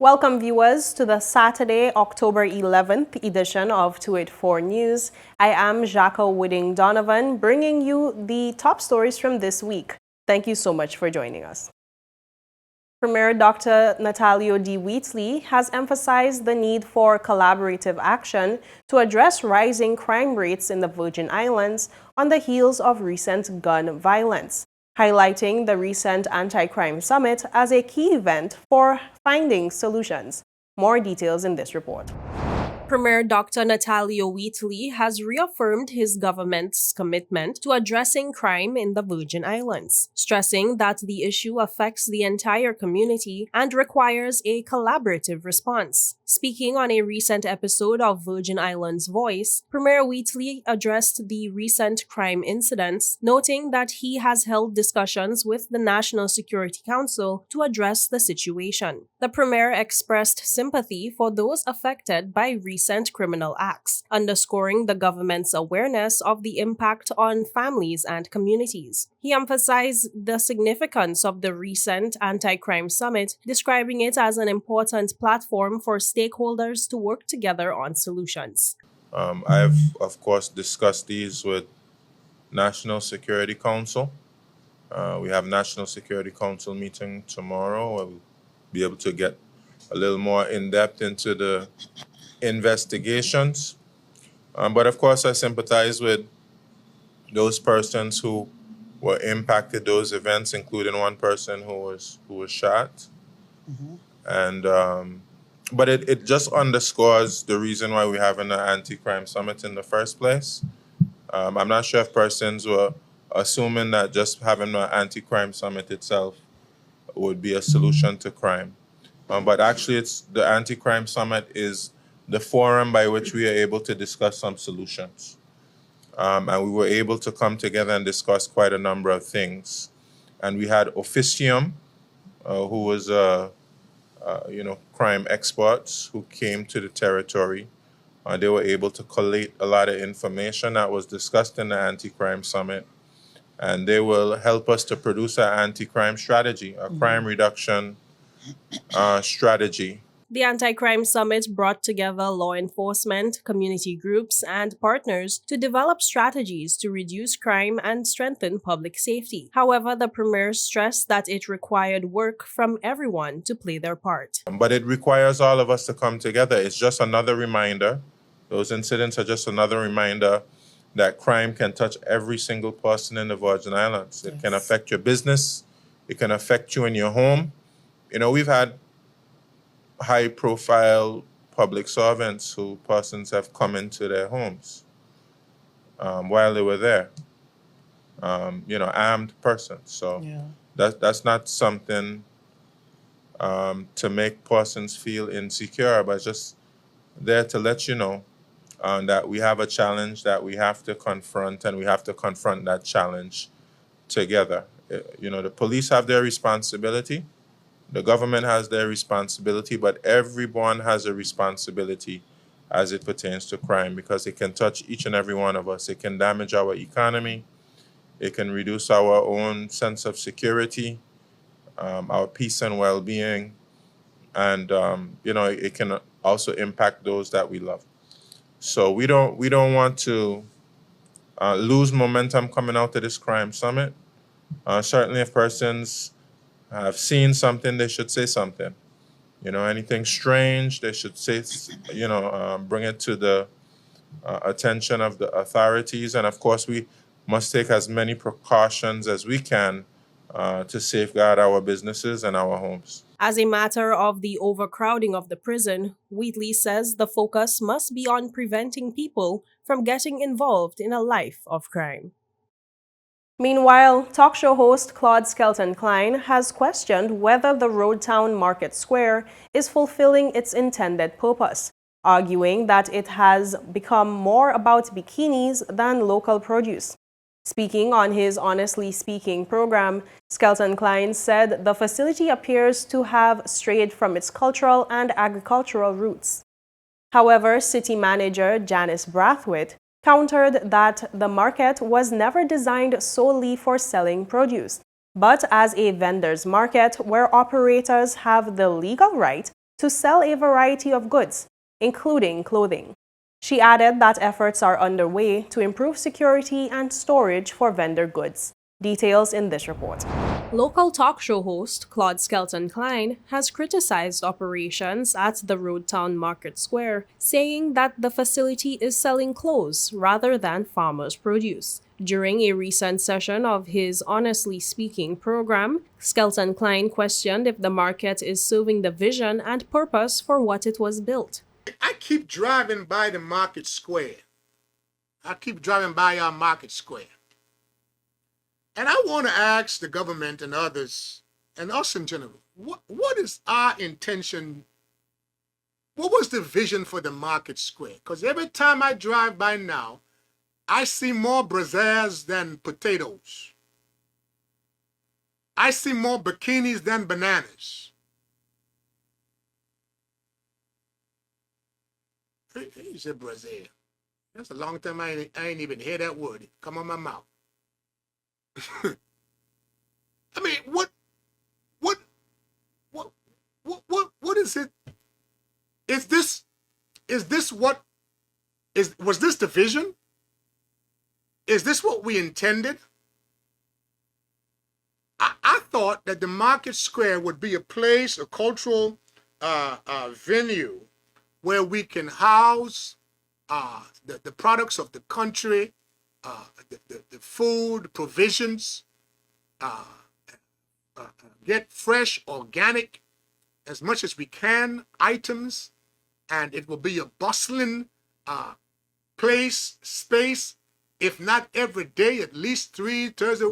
Welcome, viewers, to the Saturday, October 11th edition of 284 News. I am Jaco Wooding Donovan, bringing you the top stories from this week. Thank you so much for joining us. Premier Dr. Natalio D. Wheatley has emphasized the need for collaborative action to address rising crime rates in the Virgin Islands on the heels of recent gun violence, highlighting the recent anti-crime summit as a key event for finding solutions. More details in this report. Premier Dr. Natalio Wheatley has reaffirmed his government's commitment to addressing crime in the Virgin Islands, stressing that the issue affects the entire community and requires a collaborative response. Speaking on a recent episode of Virgin Islands Voice, Premier Wheatley addressed the recent crime incidents, noting that he has held discussions with the National Security Council to address the situation. The Premier expressed sympathy for those affected by recent criminal acts, underscoring the government's awareness of the impact on families and communities. He emphasized the significance of the recent anti-crime summit, describing it as an important platform for stakeholders to work together on solutions. I've, of course, discussed these with National Security Council. We have National Security Council meeting tomorrow. We'll be able to get a little more in-depth into the investigations. But of course, I sympathize with those persons who were impacted those events, including one person who was shot. And but it just underscores the reason why we're having an anti-crime summit in the first place. I'm not sure if persons were assuming that just having an anti-crime summit itself would be a solution to crime. But actually, it's the anti-crime summit is the forum by which we are able to discuss some solutions. And we were able to come together and discuss quite a number of things. And we had Officium, who was crime experts who came to the territory. They were able to collate a lot of information that was discussed in the anti-crime summit. And they will help us to produce an anti-crime strategy, a crime reduction strategy. The Anti-Crime Summit brought together law enforcement, community groups, and partners to develop strategies to reduce crime and strengthen public safety. However, the Premier stressed that it required work from everyone to play their part. But it requires all of us to come together. It's just another reminder. Those incidents are just another reminder that crime can touch every single person in the Virgin Islands. It can affect your business. It can affect you in your home. We've had high-profile public servants who persons have come into their homes while they were there, armed persons. So that's not something to make persons feel insecure, but just there to let you know that we have a challenge that we have to confront, and we have to confront that challenge together. The police have their responsibility. The government has their responsibility, but everyone has a responsibility as it pertains to crime, because it can touch each and every one of us. It can damage our economy. It can reduce our own sense of security, our peace and well-being, and it can also impact those that we love. So we don't want to lose momentum coming out of this crime summit. Certainly, if persons have seen something, they should say something. Anything strange, they should say, bring it to the attention of the authorities. And of course, we must take as many precautions as we can to safeguard our businesses and our homes. As a matter of the overcrowding of the prison, Wheatley says the focus must be on preventing people from getting involved in a life of crime. Meanwhile, talk show host Claude Skelton-Klein has questioned whether the Roadtown Market Square is fulfilling its intended purpose, arguing that it has become more about bikinis than local produce. Speaking on his Honestly Speaking program, Skelton Klein said the facility appears to have strayed from its cultural and agricultural roots. However, city manager Janice Brathwaite countered that the market was never designed solely for selling produce, but as a vendor's market where operators have the legal right to sell a variety of goods, including clothing. She added that efforts are underway to improve security and storage for vendor goods. Details in this report. Local talk show host Claude Skelton Klein has criticized operations at the Roadtown Market Square, saying that the facility is selling clothes rather than farmers' produce. During a recent session of his Honestly Speaking program, Skelton Klein questioned if the market is serving the vision and purpose for what it was built. I keep driving by the market square. I keep driving by our market square. And I want to ask the government and others, and us in general, what is our intention? What was the vision for the market square? Because every time I drive by now, I see more brassieres than potatoes. I see more bikinis than bananas. You said brassiere. That's a long time I ain't even hear that word come on my mouth. I mean, what is it? Was this the vision? Is this what we intended? I thought that the market square would be a place, a cultural venue where we can house the products of the country, the food, provisions, get fresh, organic, as much as we can, items, and it will be a bustling place, space, if not every day, at least 3 Thursday,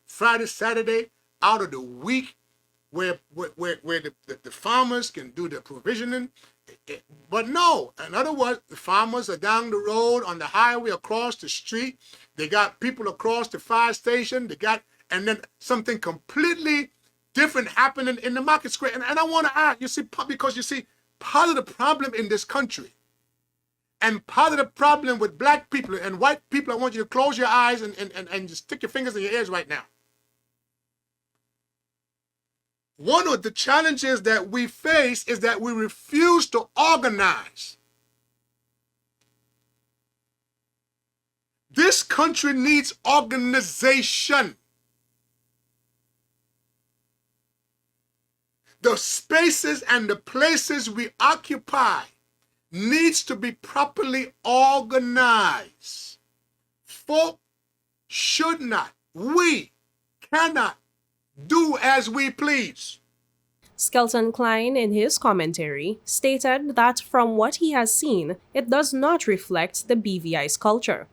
Friday, Saturday, out of the week, where the farmers can do their provisioning. But no, in other words, the farmers are down the road on the highway across the street. They got people across the fire station. And then something completely different happening in the market square. And I want to ask, because you see, part of the problem in this country, and part of the problem with black people and white people, I want you to close your eyes and just stick your fingers in your ears right now. One of the challenges that we face is that we refuse to organize. This country needs organization. The spaces and the places we occupy needs to be properly organized. Folk should not, we cannot do as we please. Skelton Klein, in his commentary, stated that from what he has seen, it does not reflect the BVI's culture.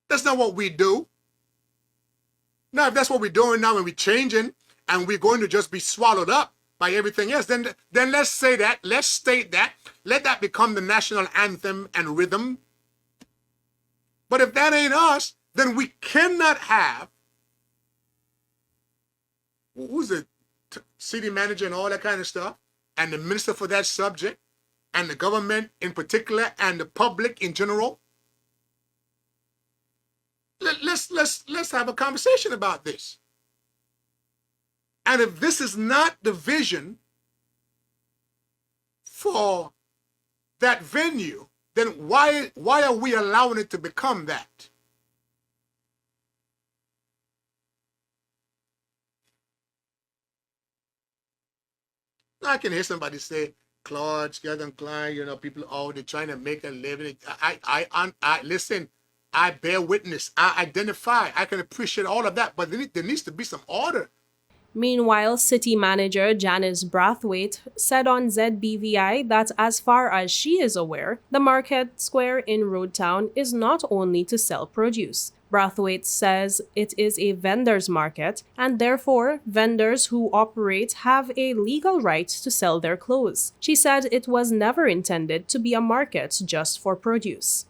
That's not what we do. Now, if that's what we're doing now and we're changing and we're going to just be swallowed up by everything else, then let's say that, let's state that, let that become the national anthem and rhythm. But if that ain't us, then we cannot have, who's the city manager and all that kind of stuff, and the minister for that subject, and the government in particular, and the public in general. Let's have a conversation about this. And if this is not the vision for that venue, then why are we allowing it to become that? I can hear somebody say, Claude, Skelton Klein, people, they're trying to make a living. I listen, I bear witness, I identify, I can appreciate all of that, but there needs to be some order. Meanwhile, city manager Janice Brathwaite said on ZBVI that as far as she is aware, the market square in Roadtown is not only to sell produce. Brathwaite says it is a vendor's market, and therefore vendors who operate have a legal right to sell their clothes. She said it was never intended to be a market just for produce.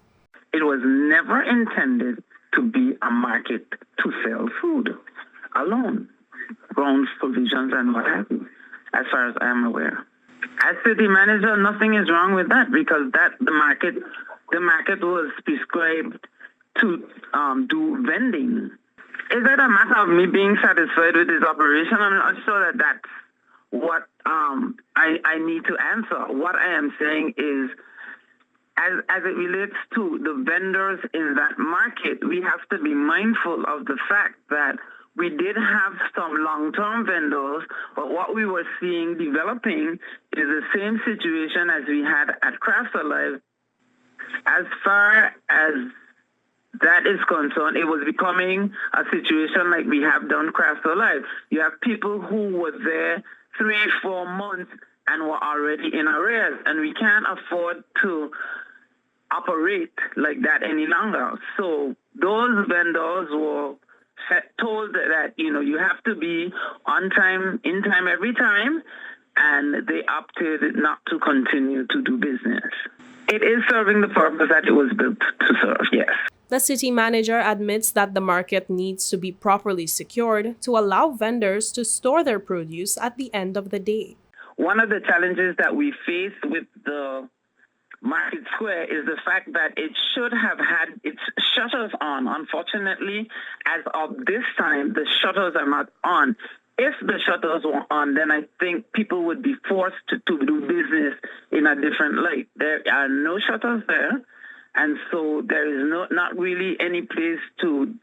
It was never intended to be a market to sell food alone, grounds, provisions, and what have you, as far as I am aware. As city manager, nothing is wrong with that because the market was prescribed to do vending. Is it a matter of me being satisfied with his operation? I'm not sure that that's what I need to answer. What I am saying is, as it relates to the vendors in that market, we have to be mindful of the fact that we did have some long-term vendors, but what we were seeing developing is the same situation as we had at Crafts Alive. As far as that is concerned, it was becoming a situation like we have done Crafts Alive. You have people who were there 3-4 months and were already in arrears, and we can't afford to operate like that any longer. So those vendors were told that, you have to be on time, in time every time, and they opted not to continue to do business. It is serving the purpose that it was built to serve, yes. The city manager admits that the market needs to be properly secured to allow vendors to store their produce at the end of the day. One of the challenges that we face with the Market Square is the fact that it should have had its shutters on. Unfortunately, as of this time, the shutters are not on. If the shutters were on, then I think people would be forced to do business in a different light. There are no shutters there, and so there is not really any place to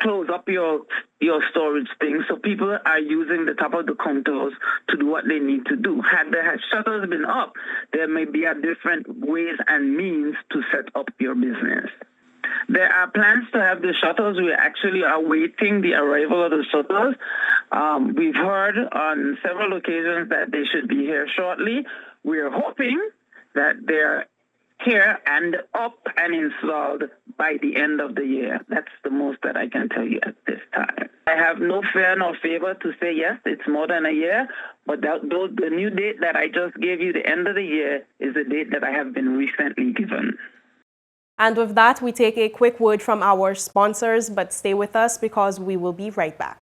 close up your storage things. So people are using the top of the counters to do what they need to do. Had the shutters been up, there may be a different ways and means to set up your business. There are plans to have the shutters. We actually are awaiting the arrival of the shutters. We've heard on several occasions that they should be here shortly. We're hoping that they're here and up and installed by the end of the year. That's the most that I can tell you at this time. I have no fear nor favor to say yes, it's more than a year, but the new date that I just gave you, the end of the year, is the date that I have been recently given. And with that, we take a quick word from our sponsors, but stay with us because we will be right back.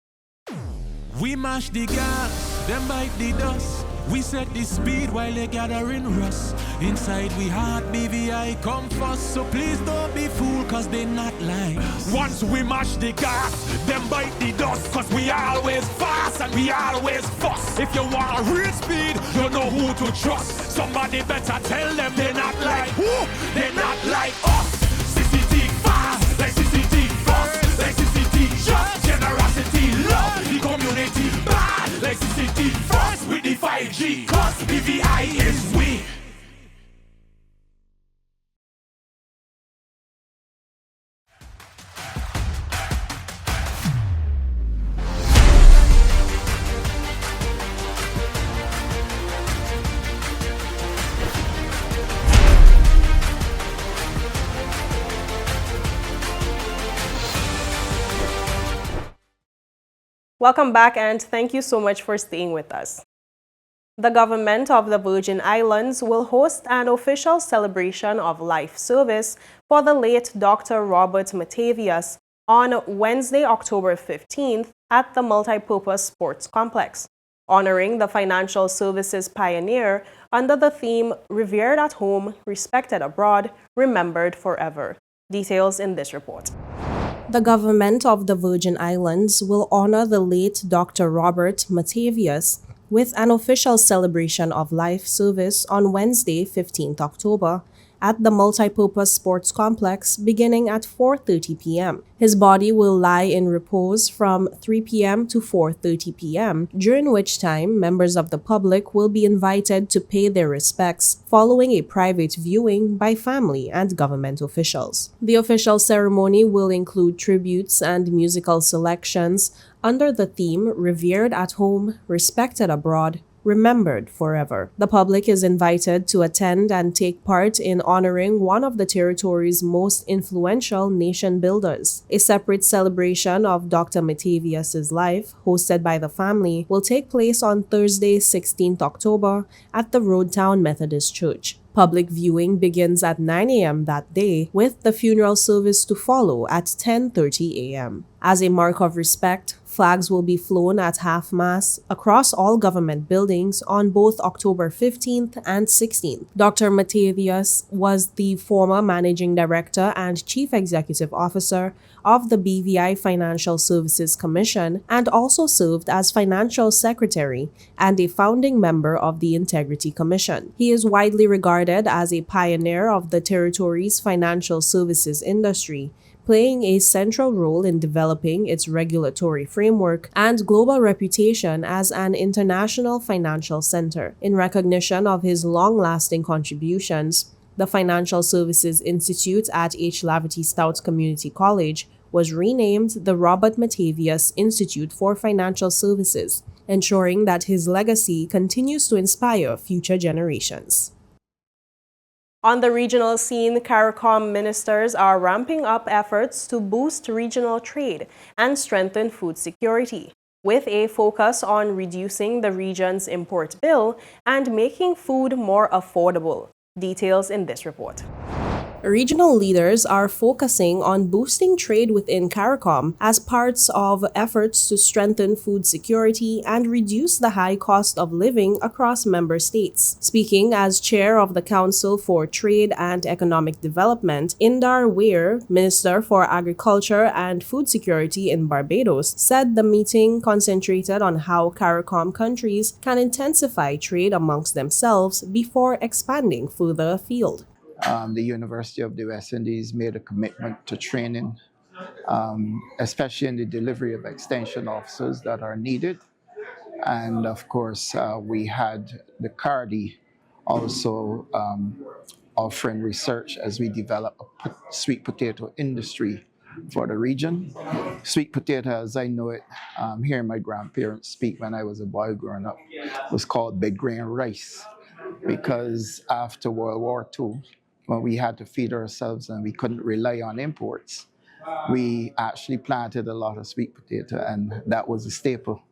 We mash the gas, them bite the dust. We set the speed while they gathering rust. Inside we heart BVI come first. So please don't be fooled cause they not lying. Once we mash the gas, them bite the dust. Cause we always fast and we always fuss. If you want a real speed, you know who to trust. Somebody better tell them they're not like who? They're not like us. CCT fast, like CCT fast, like CCT just generosity, love the community bad, like CCT first with the 5G. Cause BVI is we. Welcome back and thank you so much for staying with us. The government of the Virgin Islands will host an official celebration of life service for the late Dr. Robert MATHAVIOUS on Wednesday, October 15th at the Multipurpose Sports Complex, honoring the financial services pioneer under the theme Revered at Home, Respected Abroad, Remembered Forever. Details in this report. The government of the Virgin Islands will honor the late Dr. Robert MATHAVIOUS with an official celebration of life service on Wednesday, 15th October, at the Multipurpose Sports Complex beginning at 4:30 p.m. His body will lie in repose from 3 p.m. to 4:30 p.m., during which time members of the public will be invited to pay their respects following a private viewing by family and government officials. The official ceremony will include tributes and musical selections under the theme Revered at Home, Respected Abroad, Remembered Forever. The public is invited to attend and take part in honoring one of the territory's most influential nation builders. A separate celebration of Dr. MATHAVIOUS's life, hosted by the family, will take place on Thursday, 16th October at the Roadtown Methodist Church. Public viewing begins at 9 a.m. that day, with the funeral service to follow at 10:30 a.m. As a mark of respect, flags will be flown at half-mast across all government buildings on both October 15th and 16th. Dr. MATHAVIOUS was the former Managing Director and Chief Executive Officer of the BVI Financial Services Commission and also served as Financial Secretary and a founding member of the Integrity Commission. He is widely regarded as a pioneer of the territory's financial services industry, playing a central role in developing its regulatory framework and global reputation as an international financial center. In recognition of his long-lasting contributions, the Financial Services Institute at H. Laverty Stouts Community College was renamed the Robert MATHAVIOUS Institute for Financial Services, ensuring that his legacy continues to inspire future generations. On the regional scene, CARICOM ministers are ramping up efforts to boost regional trade and strengthen food security, with a focus on reducing the region's import bill and making food more affordable. Details in this report. Regional leaders are focusing on boosting trade within CARICOM as parts of efforts to strengthen food security and reduce the high cost of living across member states. Speaking as chair of the Council for Trade and Economic Development, Indar Weir, Minister for Agriculture and Food Security in Barbados, said the meeting concentrated on how CARICOM countries can intensify trade amongst themselves before expanding further afield. The University of the West Indies made a commitment to training, especially in the delivery of extension officers that are needed. And of course, we had the CARDI also offering research as we develop a sweet potato industry for the region. Sweet potato, as I know it, hearing my grandparents speak when I was a boy growing up, was called big grain rice, because after World War II, when we had to feed ourselves and we couldn't rely on imports, we actually planted a lot of sweet potato, and that was a staple.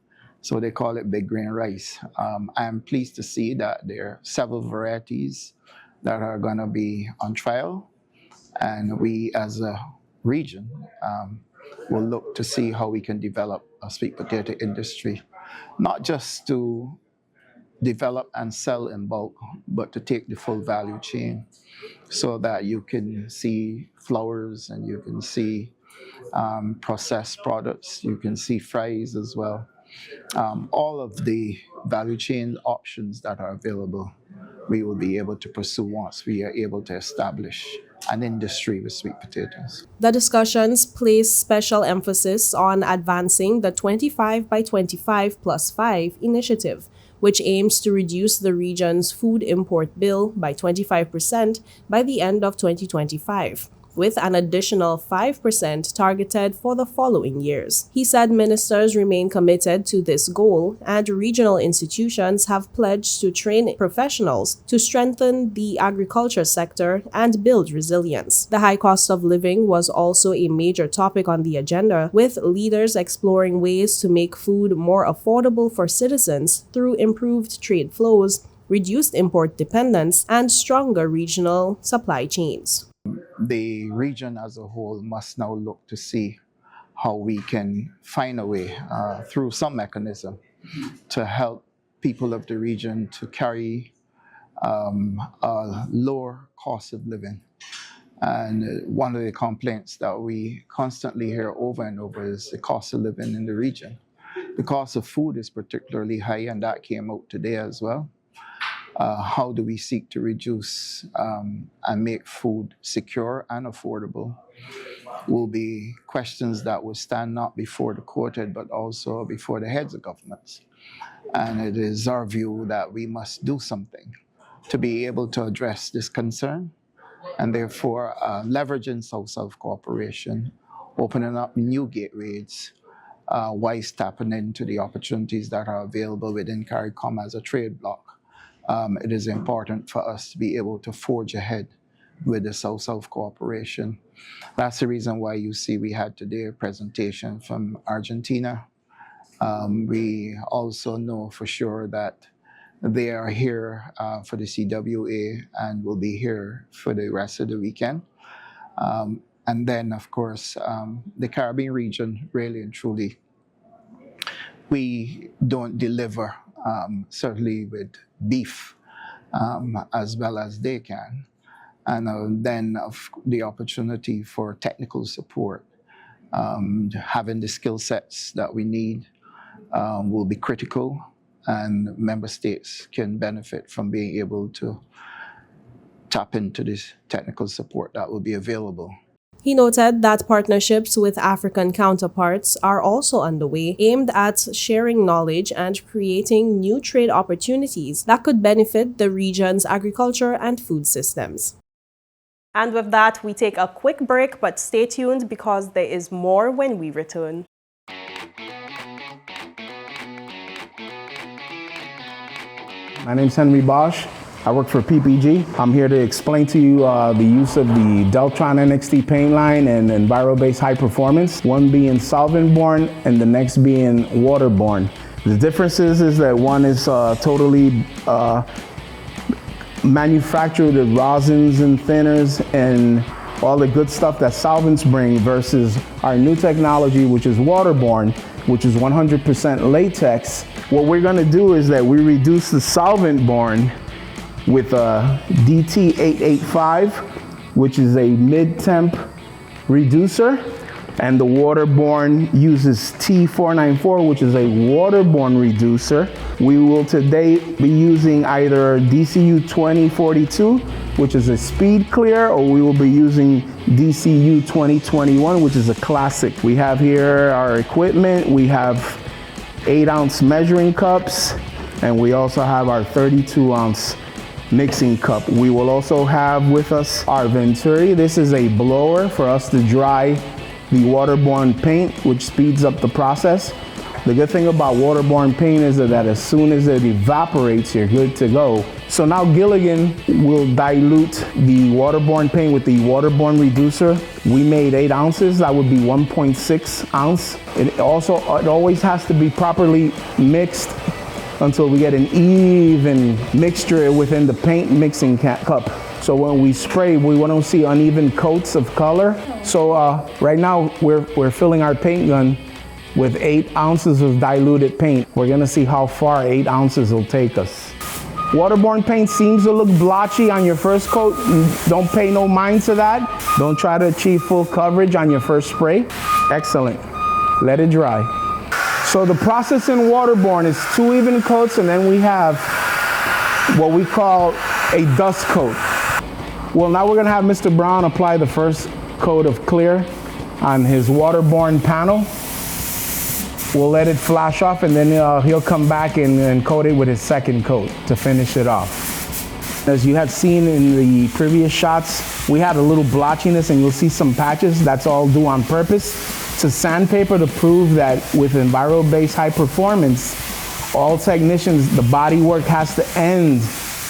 So they call it big grain rice. I'm pleased to see that there are several varieties that are going to be on trial, and we as a region will look to see how we can develop a sweet potato industry, not just to develop and sell in bulk, but to take the full value chain, so that you can see flours and you can see processed products, you can see fries as well. All of the value chain options that are available, we will be able to pursue once we are able to establish an industry with sweet potatoes. The discussions place special emphasis on advancing the 25 by 25 plus 5 initiative, which aims to reduce the region's food import bill by 25% by the end of 2025, with an additional 5% targeted for the following years. He said ministers remain committed to this goal, and regional institutions have pledged to train professionals to strengthen the agriculture sector and build resilience. The high cost of living was also a major topic on the agenda, with leaders exploring ways to make food more affordable for citizens through improved trade flows, reduced import dependence, and stronger regional supply chains. The region as a whole must now look to see how we can find a way through some mechanism to help people of the region to carry a lower cost of living. And one of the complaints that we constantly hear over and over is the cost of living in the region. The cost of food is particularly high, and that came out today as well. How do we seek to reduce and make food secure and affordable will be questions that will stand not before the quoted, but also before the heads of governments. And it is our view that we must do something to be able to address this concern, and therefore leveraging South-South cooperation, opening up new gateways, wise tapping into the opportunities that are available within CARICOM as a trade bloc. It is important for us to be able to forge ahead with the South-South cooperation. That's the reason why you see we had today a presentation from Argentina. We also know for sure that They are here for the CWA and will be here for the rest of the weekend. And then, of course, the Caribbean region, really and truly, we don't deliver, certainly with beef, as well as they can. And then the opportunity for technical support, having the skill sets that we need will be critical, and member states can benefit from being able to tap into this technical support that will be available. He noted that partnerships with African counterparts are also underway, aimed at sharing knowledge and creating new trade opportunities that could benefit the region's agriculture and food systems. And with that, we take a quick break, but stay tuned because there is more when we return. My name is Henry Bosch. I work for PPG. I'm here to explain to you the use of the Deltron NXT paint line and Enviro-based high performance, one being solvent-borne and the next being waterborne. The difference is that one is totally manufactured with rosins and thinners and all the good stuff that solvents bring versus our new technology, which is waterborne, which is 100% latex. What we're gonna do is that we reduce the solvent-borne with a DT885, which is a mid-temp reducer, and the waterborne uses T494, which is a waterborne reducer. We will today be using either DCU 2042, which is a speed clear, or we will be using DCU 2021, which is a classic. We have here our equipment. We have 8-ounce measuring cups, and we also have our 32-ounce mixing cup. We will also have with us our Venturi. This is a blower for us to dry the waterborne paint, which speeds up the process. The good thing about waterborne paint is that as soon as it evaporates, you're good to go. So now Gilligan will dilute the waterborne paint with the waterborne reducer. We made 8 ounces, that would be 1.6 ounce. It always has to be properly mixed until we get an even mixture within the paint mixing cup. So when we spray, we don't see uneven coats of color. So right now we're filling our paint gun with 8 ounces of diluted paint. We're gonna see how far 8 ounces will take us. Waterborne paint seems to look blotchy on your first coat. Don't pay no mind to that. Don't try to achieve full coverage on your first spray. Excellent. Let it dry. So the process in waterborne is 2 even coats, and then we have what we call a dust coat. Well, now we're gonna have Mr. Brown apply the first coat of clear on his waterborne panel. We'll let it flash off, and then he'll come back and coat it with his second coat to finish it off. As you had seen in the previous shots, we had a little blotchiness, and you'll see some patches. That's all due on purpose to sandpaper to prove that with Enviro-based high performance, all technicians, the body work has to end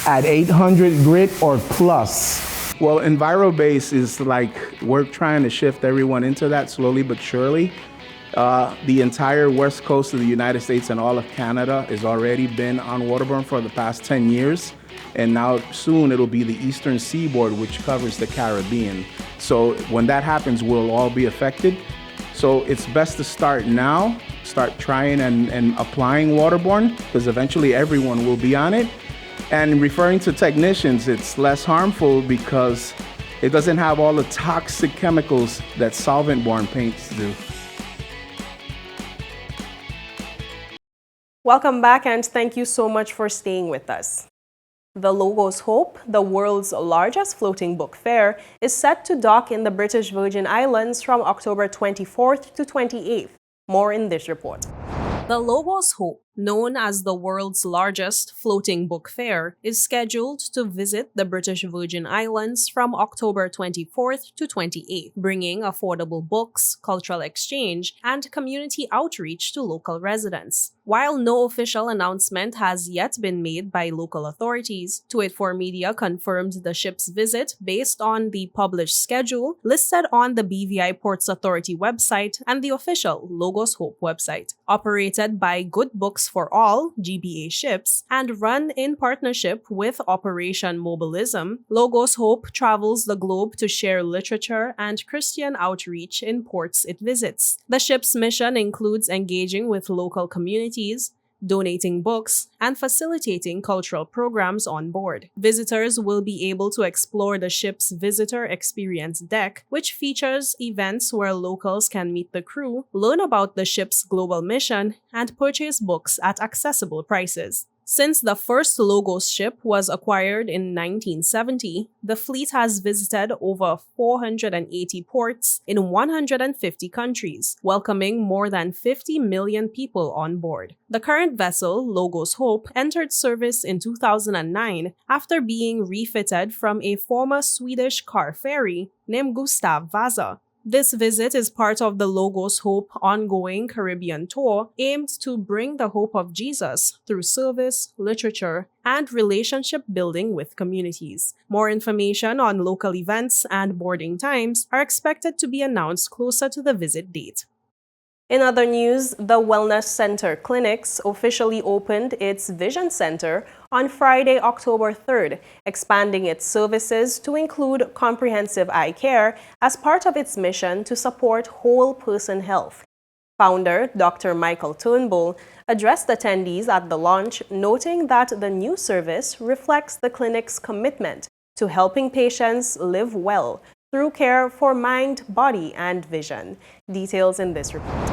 at 800 grit or plus. Well, Enviro-based is like, we're trying to shift everyone into that slowly but surely. The entire west coast of the United States and all of Canada has already been on waterborne for the past 10 years. And now soon it'll be the eastern seaboard, which covers the Caribbean. So when that happens, we'll all be affected. So it's best to start now, start trying and applying waterborne, because eventually everyone will be on it. And referring to technicians, it's less harmful because it doesn't have all the toxic chemicals that solvent-borne paints do. Welcome back, and thank you so much for staying with us. The Logos Hope, the world's largest floating book fair, is set to dock in the British Virgin Islands from October 24th to 28th. More in this report. The Logos Hope, known as the world's largest floating book fair, is scheduled to visit the British Virgin Islands from October 24th to 28th, bringing affordable books, cultural exchange, and community outreach to local residents. While no official announcement has yet been made by local authorities, 284 Media confirmed the ship's visit based on the published schedule listed on the BVI Ports Authority website and the official Logos Hope website. Operated by Good Books Books for All (GBA) ships, and run in partnership with Operation Mobilism, Logos Hope travels the globe to share literature and Christian outreach in ports it visits. The ship's mission includes engaging with local communities, donating books, and facilitating cultural programs on board. Visitors will be able to explore the ship's Visitor Experience Deck, which features events where locals can meet the crew, learn about the ship's global mission, and purchase books at accessible prices. Since the first Logos ship was acquired in 1970, the fleet has visited over 480 ports in 150 countries, welcoming more than 50 million people on board. The current vessel, Logos Hope, entered service in 2009 after being refitted from a former Swedish car ferry named Gustav Vasa. This visit is part of the Logos Hope ongoing Caribbean tour aimed to bring the hope of Jesus through service, literature, and relationship building with communities. More information on local events and boarding times are expected to be announced closer to the visit date. In other news, the Wellness Center Clinics officially opened its Vision Center on Friday, October 3rd, expanding its services to include comprehensive eye care as part of its mission to support whole person health. Founder Dr. Michael Turnbull addressed attendees at the launch, noting that the new service reflects the clinic's commitment to helping patients live well through care for mind, body, and vision. Details in this report.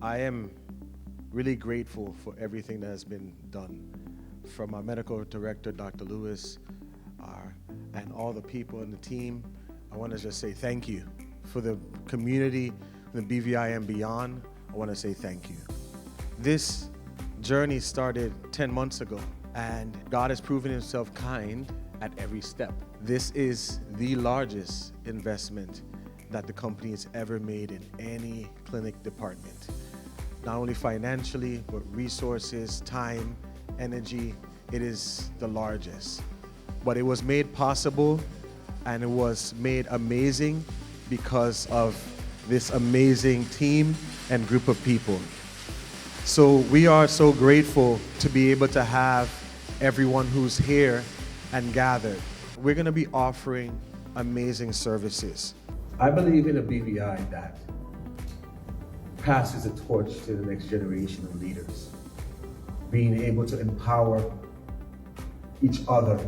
I am really grateful for everything that has been done. From our medical director, Dr. Lewis, and all the people in the team, I want to just say thank you. For the community, the BVI and beyond, I want to say thank you. This journey started 10 months ago, and God has proven himself kind at every step. This is the largest investment that the company has ever made in any clinic department. Not only financially, but resources, time, energy, it is the largest. But it was made possible and it was made amazing because of this amazing team and group of people. So we are so grateful to be able to have everyone who's here and gathered. We're going to be offering amazing services. I believe in a BVI that passes a torch to the next generation of leaders, being able to empower each other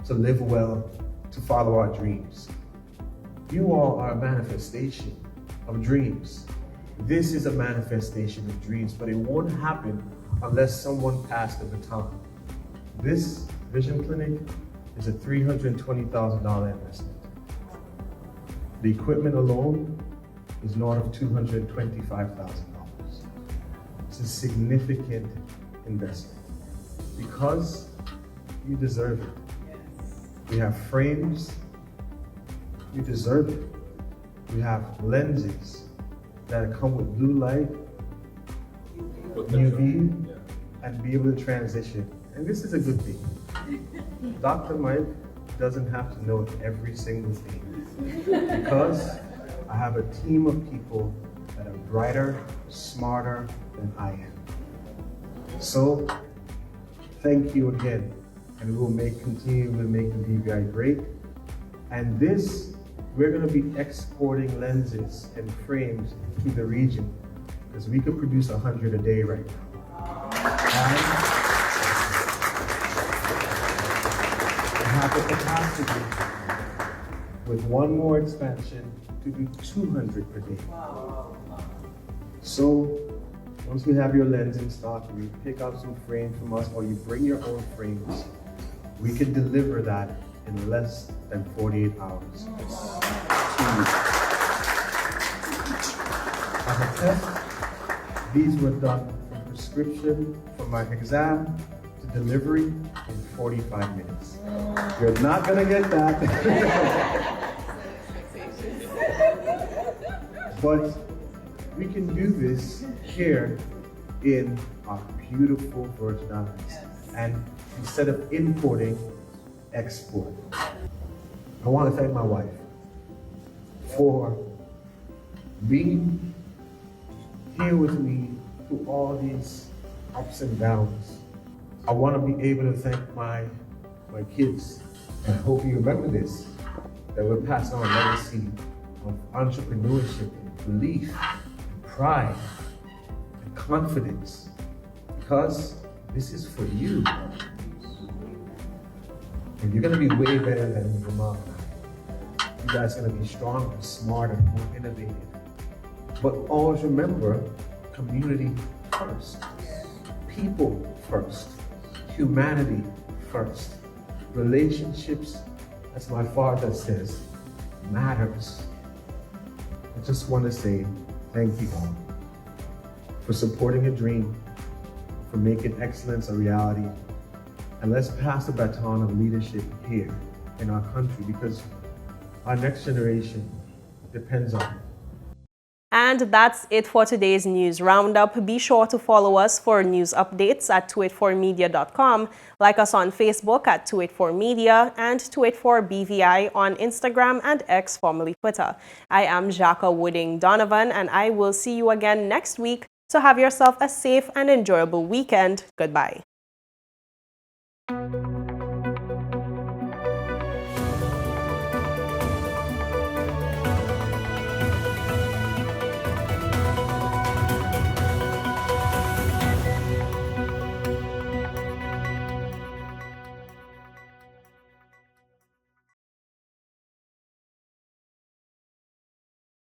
to live well, to follow our dreams. You all are a manifestation of dreams. This is a manifestation of dreams, but it won't happen unless someone passed the baton. This Vision Clinic is a $320,000 investment. The equipment alone is north of $225,000. It's a significant investment because you deserve it. We have frames, you deserve it. We have lenses that come with blue light, UV, and be able to transition. And this is a good thing. Dr. Mike doesn't have to know every single thing because I have a team of people that are brighter, smarter than I am. So, thank you again, and we'll continue to make the BVI great. And this, we're going to be exporting lenses and frames to the region because we could produce 100 a day right now. And have the capacity with one more expansion to do 200 per day. So once we have your lens in stock, you pick out some frames from us or you bring your own frames, we can deliver that in less than 48 hours. As a test, these were done from prescription, from my exam to delivery in 45 minutes. You're not gonna get that. But we can do this here in our beautiful Virgin Islands. And instead of importing, export. I want to thank my wife for being here with me through all these ups and downs. I want to be able to thank my kids. And I hope you remember this, that we're passing on a legacy of entrepreneurship, and belief, and pride, and confidence. Because this is for you. And you're going to be way better than your mom and I. You guys are going to be stronger, smarter, more innovative. But always remember, community first. People first. Humanity first. Relationships, as my father says, matters. I just want to say thank you all for supporting a dream, for making excellence a reality. And let's pass the baton of leadership here in our country, because our next generation depends on it. And that's it for today's news roundup. Be sure to follow us for news updates at 284media.com, like us on Facebook at 284media, and 284BVI on Instagram and X, formerly Twitter. I am Jacka Wooding Donovan, and I will see you again next week. So have yourself a safe and enjoyable weekend. Goodbye.